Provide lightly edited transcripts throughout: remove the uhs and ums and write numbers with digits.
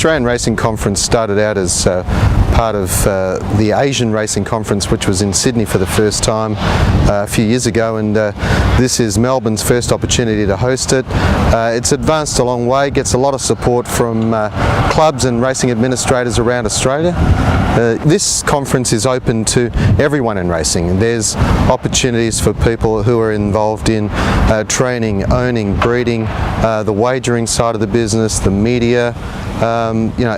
Australian Racing Conference started out as part of the Asian Racing Conference, which was in Sydney for the first time a few years ago, and this is Melbourne's first opportunity to host it. It's advanced a long way, gets a lot of support from clubs and racing administrators around Australia. This conference is open to everyone in racing. There's opportunities for people who are involved in training, owning, breeding, the wagering side of the business, the media,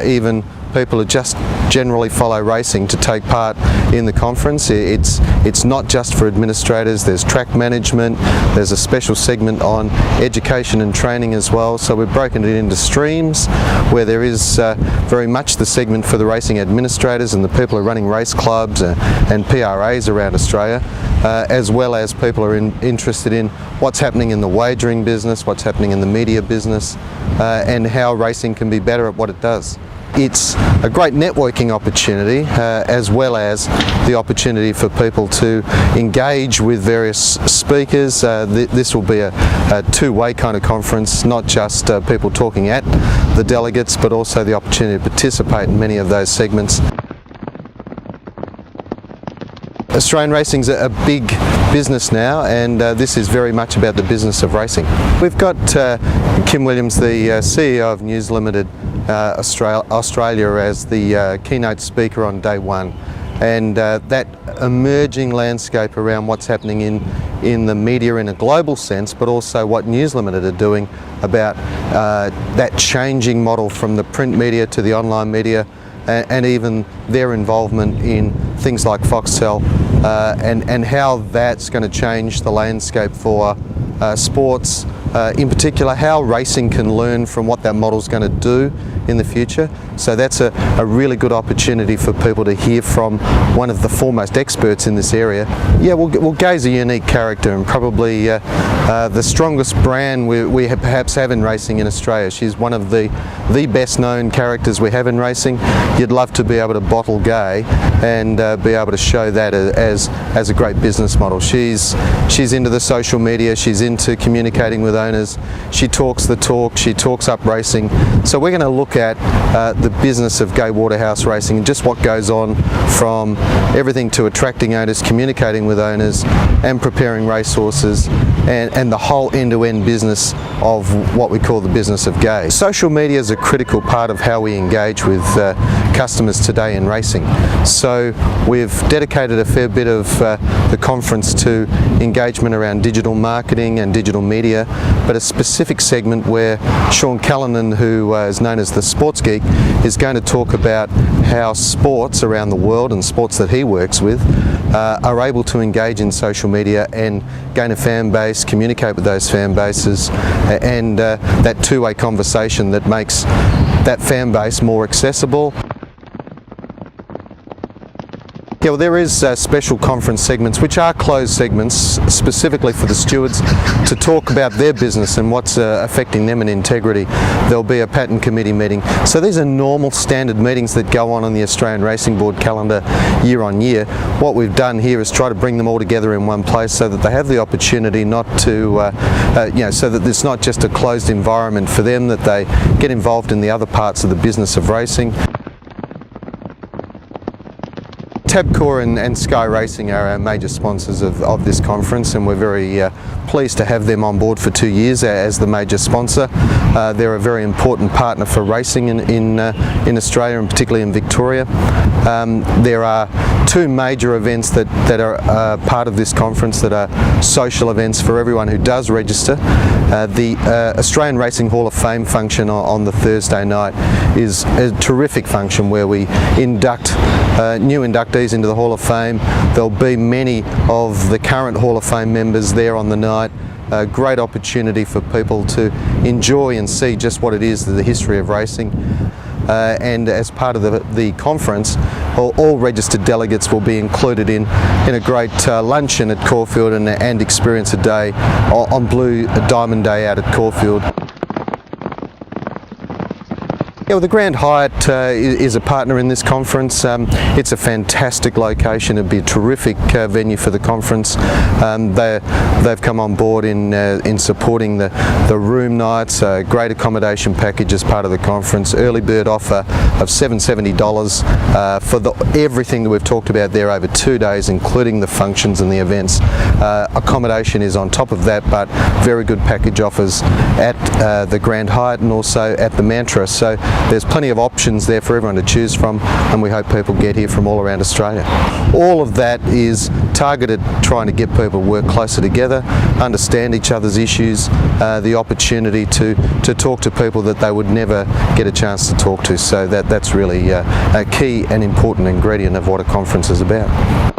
even people who just generally follow racing to take part in the conference. It's not just for administrators. There's track management, there's a special segment on education and training as well, so we've broken it into streams where there is very much the segment for the racing administrators and the people who are running race clubs and PRAs around Australia, as well as people who are interested in what's happening in the wagering business, what's happening in the media business, and how racing can be better at what it does. It's a great networking opportunity, as well as the opportunity for people to engage with various speakers. This will be a two-way kind of conference, not just people talking at the delegates, but also the opportunity to participate in many of those segments. Australian racing's a big business now, and this is very much about the business of racing. We've got Kim Williams, the CEO of News Limited Australia, as the keynote speaker on day one, and that emerging landscape around what's happening in the media in a global sense, but also what News Limited are doing about that changing model from the print media to the online media, and even their involvement in things like Foxtel, and how that's going to change the landscape for sports, in particular how racing can learn from what that model's going to do in the future. So that's a really good opportunity for people to hear from one of the foremost experts in this area. Yeah, well Gay's a unique character, and probably the strongest brand we perhaps have in racing in Australia. She's one of the best known characters we have in racing. You'd love to be able to bottle Gay and be able to show that as a great business model. She's into the social media, she's into communicating with owners, she talks the talk, she talks up racing. So we're going to look at the business of Gay Waterhouse Racing and just what goes on, from everything to attracting owners, communicating with owners, and preparing racehorses, and the whole end-to-end business of what we call the business of Gay. Social media is a critical part of how we engage with customers today in racing. So we've dedicated a fair bit of the conference to engagement around digital marketing and digital media, but a specific segment where Sean Callanan, who is known as the Sports Geek, is going to talk about how sports around the world, and sports that he works with, are able to engage in social media and gain a fan base, communicate with those fan bases, and that two-way conversation that makes that fan base more accessible. Yeah, well, there is special conference segments which are closed segments specifically for the stewards to talk about their business and what's affecting them in integrity. There'll be a patent committee meeting. So these are normal standard meetings that go on the Australian Racing Board calendar year on year. What we've done here is try to bring them all together in one place so that they have the opportunity not to, so that it's not just a closed environment for them, that they get involved in the other parts of the business of racing. Tabcorp and Sky Racing are our major sponsors of this conference, and we're very pleased to have them on board for 2 years as the major sponsor. They're a very important partner for racing in Australia, and particularly in Victoria. There are two major events that are part of this conference that are social events for everyone who does register. The Australian Racing Hall of Fame function on the Thursday night is a terrific function where we induct new inductees into the Hall of Fame. There'll be many of the current Hall of Fame members there on the night. A great opportunity for people to enjoy and see just what it is, the history of racing. And as part of the conference, all registered delegates will be included in a great luncheon at Caulfield and experience a day on Blue Diamond Day out at Caulfield. Yeah, well, the Grand Hyatt is a partner in this conference. It's a fantastic location. It'd be a terrific venue for the conference. They've come on board in supporting the room nights, great accommodation package as part of the conference, early bird offer of $770 for everything that we've talked about there over 2 days, including the functions and the events. Accommodation is on top of that, but very good package offers at the Grand Hyatt and also at the Mantra. So there's plenty of options there for everyone to choose from, and we hope people get here from all around Australia. All of that is targeted trying to get people to work closer together, understand each other's issues, the opportunity to talk to people that they would never get a chance to talk to. So that's really a key and important ingredient of what a conference is about.